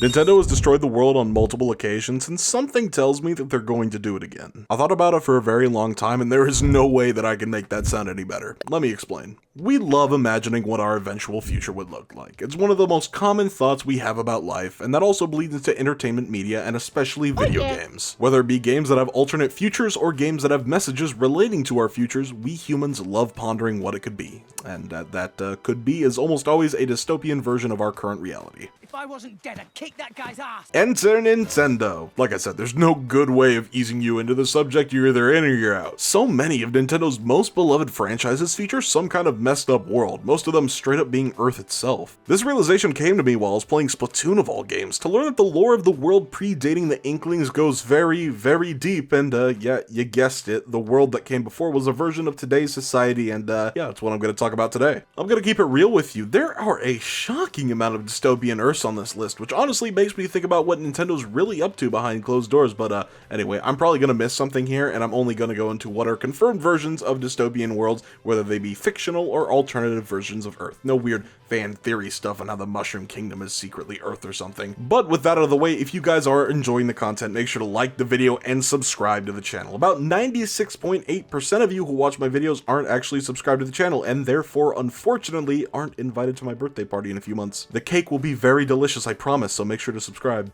Nintendo has destroyed the world on multiple occasions, and something tells me that they're going to do it again. I thought about it for a very long time, and there is no way that I can make that sound any better. Let me explain. We love imagining what our eventual future would look like. It's one of the most common thoughts we have about life, and that also bleeds into entertainment media and especially video games. Whether it be games that have alternate futures or games that have messages relating to our futures, we humans love pondering what it could be. And that could be is almost always a dystopian version of our current reality. If I wasn't dead, I'd kick that guy's ass. Enter Nintendo. Like I said, there's no good way of easing you into the subject. You're either in or you're out. So many of Nintendo's most beloved franchises feature some kind of messed up world, most of them straight up being Earth itself. This realization came to me while I was playing Splatoon of all games, to learn that the lore of the world predating the Inklings goes very, very deep, and yeah, you guessed it, the world that came before was a version of today's society, and yeah, that's what I'm going to talk about today. I'm going to keep it real with you. There are a shocking amount of dystopian Earths on this list, which honestly makes me think about what Nintendo's really up to behind closed doors, but anyway, I'm probably going to miss something here, and I'm only going to go into what are confirmed versions of dystopian worlds, whether they be fictional or alternative versions of Earth. No weird fan theory stuff on how the Mushroom Kingdom is secretly Earth or something. But with that out of the way, if you guys are enjoying the content, make sure to like the video and subscribe to the channel. About 96.8% of you who watch my videos aren't actually subscribed to the channel, and therefore, unfortunately, aren't invited to my birthday party in a few months. The cake will be very delicious, I promise, so make sure to subscribe.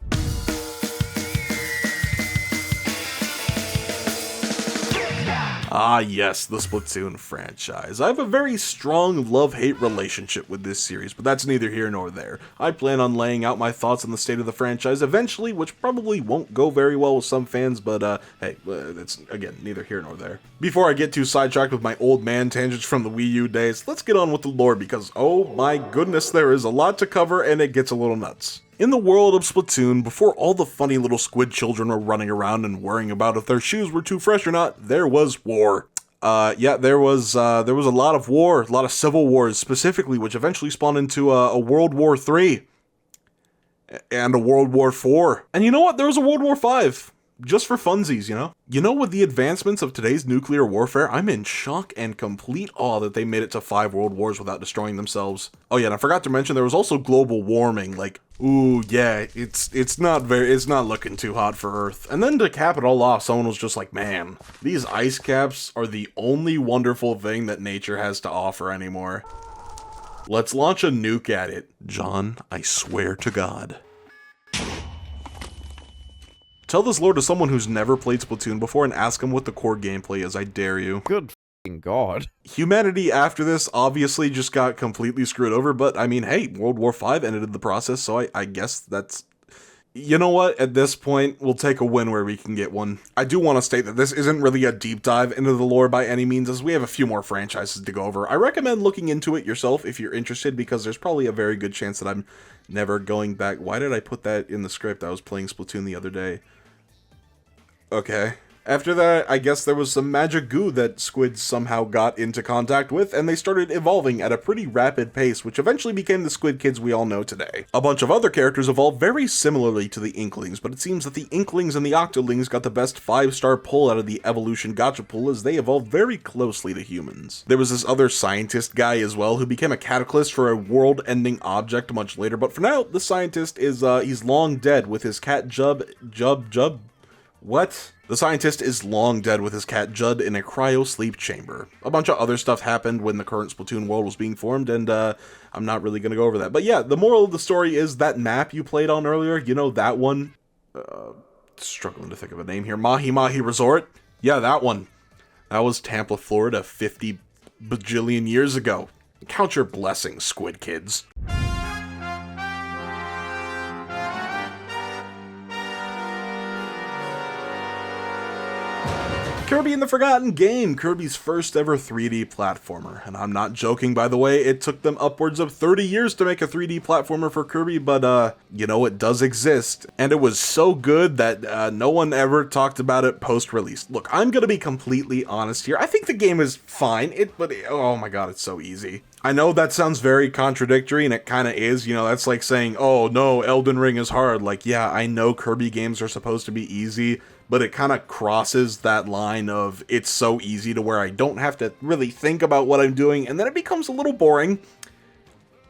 Ah yes, the Splatoon franchise. I have a very strong love-hate relationship with this series, but that's neither here nor there. I plan on laying out my thoughts on the state of the franchise eventually, which probably won't go very well with some fans, but hey, it's, again, neither here nor there. Before I get too sidetracked with my old man tangents from the Wii U days, let's get on with the lore because, oh my goodness, there is a lot to cover and it gets a little nuts. In the world of Splatoon, before all the funny little squid children were running around and worrying about if their shoes were too fresh or not, there was war. Yeah, there was a lot of war, a lot of civil wars specifically, which eventually spawned into a World War III and a World War IV. And you know what? There was a World War V. Just for funsies, you know? You know, with the advancements of today's nuclear warfare, I'm in shock and complete awe that they made it to 5 world wars without destroying themselves. Oh yeah, and I forgot to mention there was also global warming, like, ooh, yeah, it's not looking too hot for Earth. And then to cap it all off, someone was just like, man, these ice caps are the only wonderful thing that nature has to offer anymore. Let's launch a nuke at it. John, I swear to God. Tell this lore to someone who's never played Splatoon before and ask them what the core gameplay is, I dare you. Good f***ing God. Humanity after this obviously just got completely screwed over, but I mean, hey, World War V ended the process, so I guess that's... You know what, at this point, we'll take a win where we can get one. I do want to state that this isn't really a deep dive into the lore by any means, as we have a few more franchises to go over. I recommend looking into it yourself if you're interested, because there's probably a very good chance that I'm never going back. Why did I put that in the script? I was playing Splatoon the other day. Okay. After that, I guess there was some magic goo that squids somehow got into contact with, and they started evolving at a pretty rapid pace, which eventually became the Squid Kids we all know today. A bunch of other characters evolved very similarly to the Inklings, but it seems that the Inklings and the Octolings got the best 5-star pull out of the evolution gacha pool as they evolved very closely to humans. There was this other scientist guy as well who became a catalyst for a world-ending object much later, but for now, the scientist is, he's long dead with his cat Jub. What? The scientist is long dead with his cat Judd in a cryo-sleep chamber. A bunch of other stuff happened when the current Splatoon world was being formed, and I'm not really going to go over that. But yeah, the moral of the story is that map you played on earlier, you know, that one? Struggling to think of a name here. Mahi Mahi Resort? Yeah, that one. That was Tampa, Florida 50 bajillion years ago. Count your blessings, Squid Kids. Kirby and the Forgotten Game, Kirby's first ever 3D platformer. And I'm not joking, by the way, it took them upwards of 30 years to make a 3D platformer for Kirby, but you know, it does exist. And it was so good that no one ever talked about it post-release. Look, I'm gonna be completely honest here. I think the game is fine, but oh my god, it's so easy. I know that sounds very contradictory, and it kinda is, you know, that's like saying, oh no, Elden Ring is hard. Like, yeah, I know Kirby games are supposed to be easy, but it kind of crosses that line of it's so easy to where I don't have to really think about what I'm doing, and then it becomes a little boring.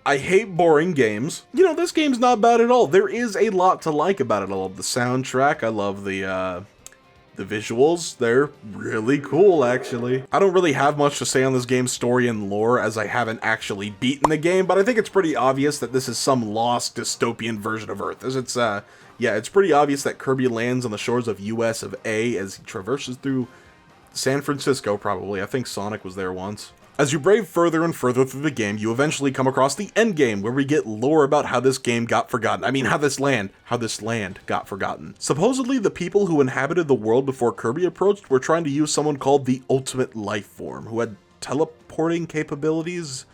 I hate boring games. You know, this game's not bad at all. There is a lot to like about it. I love the soundtrack. I love the visuals. They're really cool, actually. I don't really have much to say on this game's story and lore, as I haven't actually beaten the game, but I think it's pretty obvious that this is some lost dystopian version of Earth, as it's, yeah, it's pretty obvious that Kirby lands on the shores of US of A as he traverses through San Francisco, probably. I think Sonic was there once. As you brave further and further through the game, you eventually come across the endgame, where we get lore about how this game got forgotten. I mean, how this land got forgotten. Supposedly, the people who inhabited the world before Kirby approached were trying to use someone called the Ultimate Life Form, who had teleporting capabilities.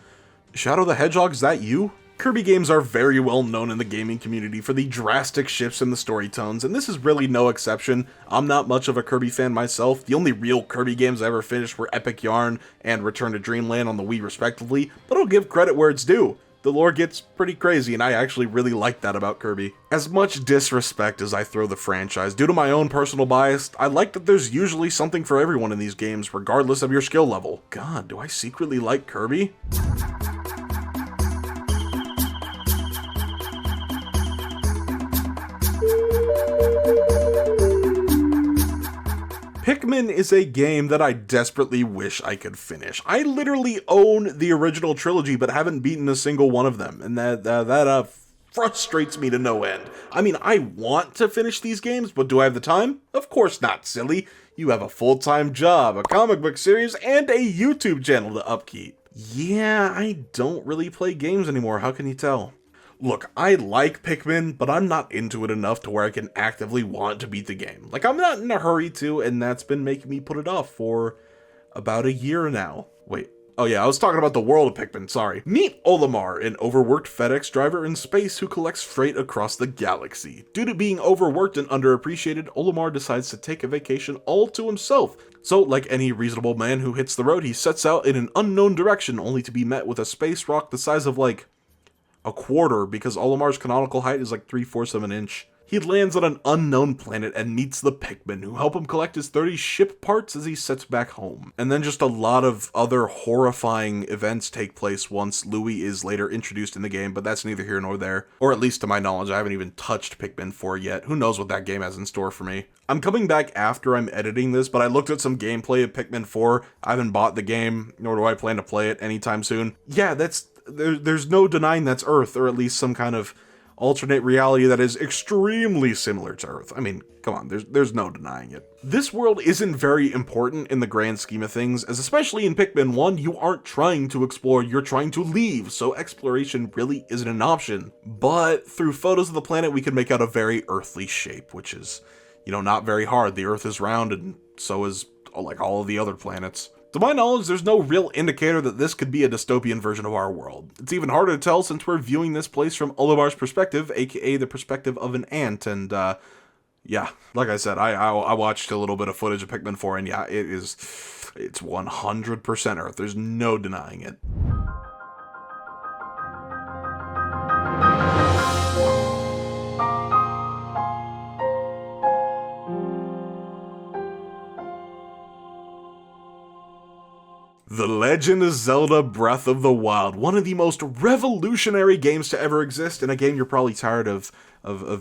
Shadow the Hedgehog, is that you? Kirby games are very well known in the gaming community for the drastic shifts in the story tones, and this is really no exception. I'm not much of a Kirby fan myself. The only real Kirby games I ever finished were Epic Yarn and Return to Dreamland on the Wii respectively, but I'll give credit where it's due. The lore gets pretty crazy, and I actually really like that about Kirby. As much disrespect as I throw the franchise, due to my own personal bias, I like that there's usually something for everyone in these games, regardless of your skill level. God, do I secretly like Kirby? Pikmin is a game that I desperately wish I could finish. I literally own the original trilogy, but haven't beaten a single one of them, and that frustrates me to no end. I mean, I want to finish these games, but do I have the time? Of course not, silly. You have a full-time job, a comic book series, and a YouTube channel to upkeep. Yeah, I don't really play games anymore, how can you tell? Look, I like Pikmin, but I'm not into it enough to where I can actively want to beat the game. Like, I'm not in a hurry to, and that's been making me put it off for about a year now. Wait, oh yeah, I was talking about the world of Pikmin, sorry. Meet Olimar, an overworked FedEx driver in space who collects freight across the galaxy. Due to being overworked and underappreciated, Olimar decides to take a vacation all to himself. So, like any reasonable man who hits the road, he sets out in an unknown direction, only to be met with a space rock the size of, like, a quarter, because Olimar's canonical height is like 3/4 of an inch. He lands on an unknown planet and meets the Pikmin, who help him collect his 30 ship parts as he sets back home. And then just a lot of other horrifying events take place once Louis is later introduced in the game, but that's neither here nor there. Or at least to my knowledge, I haven't even touched Pikmin 4 yet. Who knows what that game has in store for me. I'm coming back after I'm editing this, but I looked at some gameplay of Pikmin 4. I haven't bought the game, nor do I plan to play it anytime soon. Yeah, there's no denying that's Earth, or at least some kind of alternate reality that is extremely similar to Earth. I mean, come on, there's no denying it. This world isn't very important in the grand scheme of things, as especially in Pikmin 1, you aren't trying to explore, you're trying to leave, so exploration really isn't an option. But through photos of the planet, we can make out a very earthly shape, which is, you know, not very hard. The Earth is round, and so is, like, all of the other planets. To my knowledge, there's no real indicator that this could be a dystopian version of our world. It's even harder to tell since we're viewing this place from Olimar's perspective, aka the perspective of an ant, and yeah, like I said, I watched a little bit of footage of Pikmin 4, and yeah, it's 100% Earth. There's no denying it. The Legend of Zelda Breath of the Wild, one of the most revolutionary games to ever exist, and a game you're probably tired of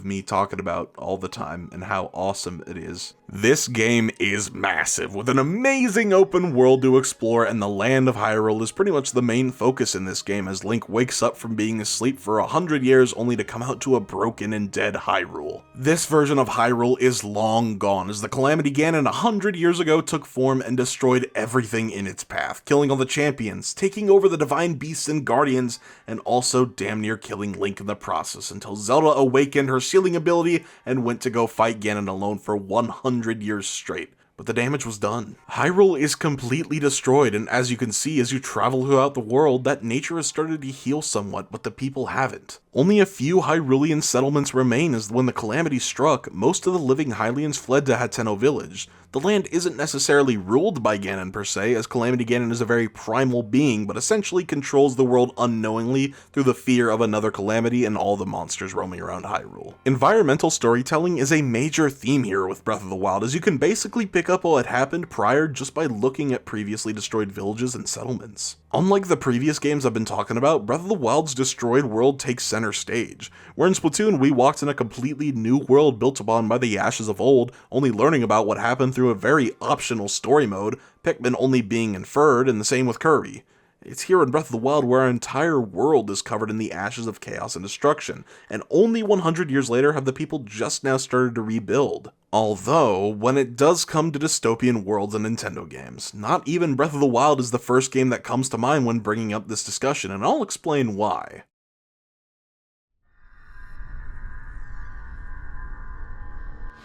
me talking about all the time and how awesome it is. This game is massive, with an amazing open world to explore, and the land of Hyrule is pretty much the main focus in this game as Link wakes up from being asleep for 100 years only to come out to a broken and dead Hyrule. This version of Hyrule is long gone, as the Calamity Ganon 100 years ago took form and destroyed everything in its path, killing all the champions, taking over the divine beasts and guardians, and also damn near killing Link in the process, until Zelda awakened her sealing ability and went to go fight Ganon alone for 100 years straight. But the damage was done. Hyrule is completely destroyed, and as you can see as you travel throughout the world, that nature has started to heal somewhat, but the people haven't. Only a few Hyrulean settlements remain, as when the calamity struck, most of the living Hylians fled to Hateno village. The land isn't necessarily ruled by Ganon per se, as Calamity Ganon is a very primal being, but essentially controls the world unknowingly through the fear of another calamity and all the monsters roaming around Hyrule. Environmental storytelling is a major theme here with Breath of the Wild, as you can basically pick up what had happened prior just by looking at previously destroyed villages and settlements. Unlike the previous games I've been talking about, Breath of the Wild's destroyed world takes center stage. Where in Splatoon, we walked in a completely new world built upon by the ashes of old, only learning about what happened through a very optional story mode, Pikmin only being inferred, and the same with Kirby. It's here in Breath of the Wild where our entire world is covered in the ashes of chaos and destruction, and only 100 years later have the people just now started to rebuild. Although, when it does come to dystopian worlds and Nintendo games, not even Breath of the Wild is the first game that comes to mind when bringing up this discussion, and I'll explain why.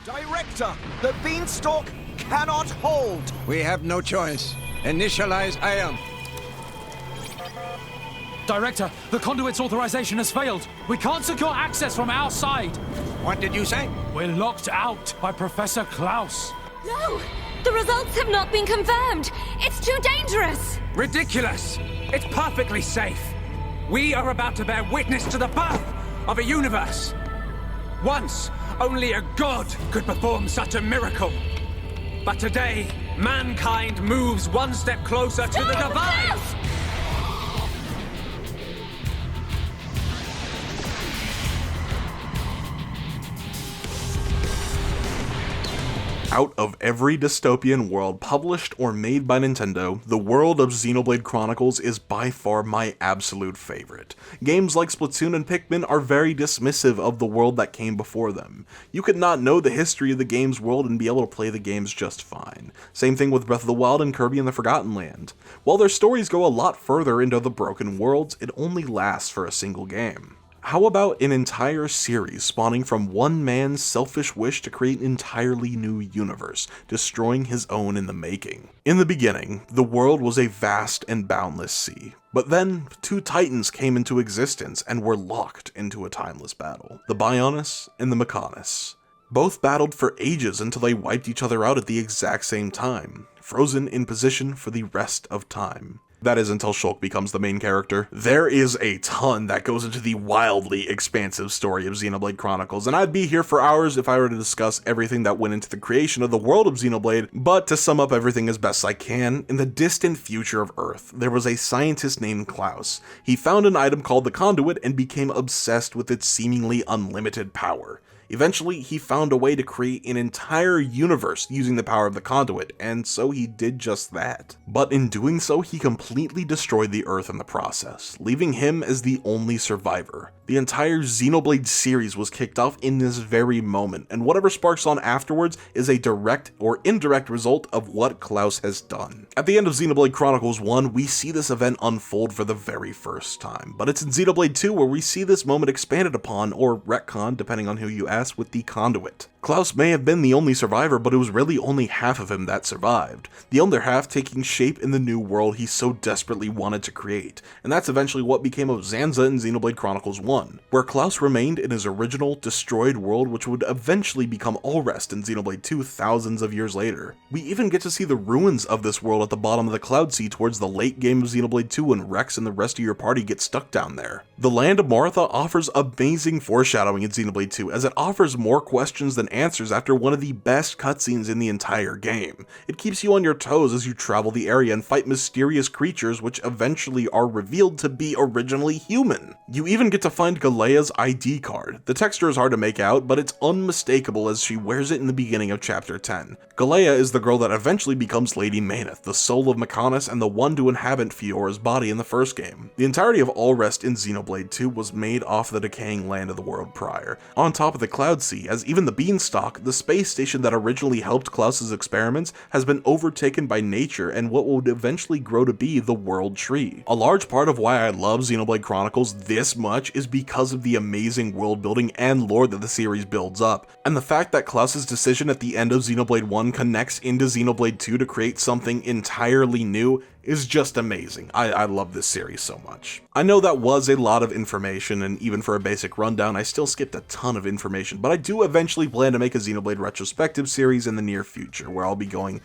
Director, the beanstalk cannot hold! We have no choice. Initialize IAM. Director, the conduit's authorization has failed. We can't secure access from our side. What did you say? We're locked out by Professor Klaus. No! The results have not been confirmed! It's too dangerous! Ridiculous! It's perfectly safe. We are about to bear witness to the birth of a universe. Once, only a god could perform such a miracle. But today, mankind moves one step closer to the divine! Klaus! Out of every dystopian world published or made by Nintendo, the world of Xenoblade Chronicles is by far my absolute favorite. Games like Splatoon and Pikmin are very dismissive of the world that came before them. You could not know the history of the game's world and be able to play the games just fine. Same thing with Breath of the Wild and Kirby and the Forgotten Land. While their stories go a lot further into the broken worlds, it only lasts for a single game. How about an entire series spawning from one man's selfish wish to create an entirely new universe, destroying his own in the making? In the beginning, the world was a vast and boundless sea. But then, two titans came into existence and were locked into a timeless battle. The Bionis and the Mechonis. Both battled for ages until they wiped each other out at the exact same time, frozen in position for the rest of time. That is until Shulk becomes the main character. There is a ton that goes into the wildly expansive story of Xenoblade Chronicles, and I'd be here for hours if I were to discuss everything that went into the creation of the world of Xenoblade, but to sum up everything as best I can, in the distant future of Earth, there was a scientist named Klaus. He found an item called the Conduit and became obsessed with its seemingly unlimited power. Eventually, he found a way to create an entire universe using the power of the conduit, and so he did just that. But in doing so, he completely destroyed the Earth in the process, leaving him as the only survivor. The entire Xenoblade series was kicked off in this very moment, and whatever sparks on afterwards is a direct or indirect result of what Klaus has done. At the end of Xenoblade Chronicles 1, we see this event unfold for the very first time, but it's in Xenoblade 2 where we see this moment expanded upon, or retconned depending on who you ask, with the conduit. Klaus may have been the only survivor, but it was really only half of him that survived, the other half taking shape in the new world he so desperately wanted to create, and that's eventually what became of Zanza in Xenoblade Chronicles 1, where Klaus remained in his original, destroyed world which would eventually become Allrest in Xenoblade 2 thousands of years later. We even get to see the ruins of this world at the bottom of the Cloud Sea towards the late game of Xenoblade 2 when Rex and the rest of your party get stuck down there. The Land of Martha offers amazing foreshadowing in Xenoblade 2, as it offers more questions than answers after one of the best cutscenes in the entire game. It keeps you on your toes as you travel the area and fight mysterious creatures which eventually are revealed to be originally human. You even get to find Galea's ID card. The texture is hard to make out, but it's unmistakable as she wears it in the beginning of chapter 10. Galea is the girl that eventually becomes Lady Maneth, the soul of Mechonis and the one to inhabit Fiora's body in the first game. The entirety of Allrest in Xenoblade 2 was made off the decaying land of the world prior, on top of the Cloud Sea, as even the Beanstalk, the space station that originally helped Klaus's experiments, has been overtaken by nature and what would eventually grow to be the World Tree. A large part of why I love Xenoblade Chronicles this much is because of the amazing world building and lore that the series builds up, and the fact that Klaus's decision at the end of Xenoblade 1 connects into Xenoblade 2 to create something entirely new is just amazing. I love this series so much. I know that was a lot of information, and even for a basic rundown, I still skipped a ton of information information, but I do eventually plan to make a Xenoblade retrospective series in the near future, where I'll be going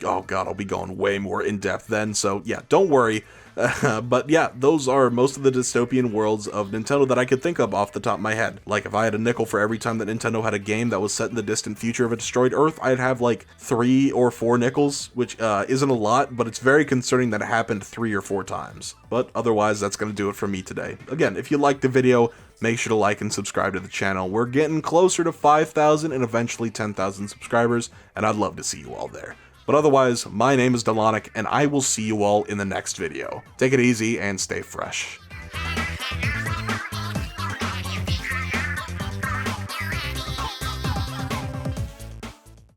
oh god, I'll be going way more in-depth then, so yeah, don't worry. But yeah, those are most of the dystopian worlds of Nintendo that I could think of off the top of my head. Like, if I had a nickel for every time that Nintendo had a game that was set in the distant future of a destroyed Earth, I'd have like 3 or 4 nickels, which isn't a lot, but it's very concerning that it happened 3 or 4 times. But otherwise, that's going to do it for me today. Again, if you liked the video, make sure to like and subscribe to the channel. We're getting closer to 5,000 and eventually 10,000 subscribers, and I'd love to see you all there. But otherwise, my name is Dylonic, and I will see you all in the next video. Take it easy and stay fresh.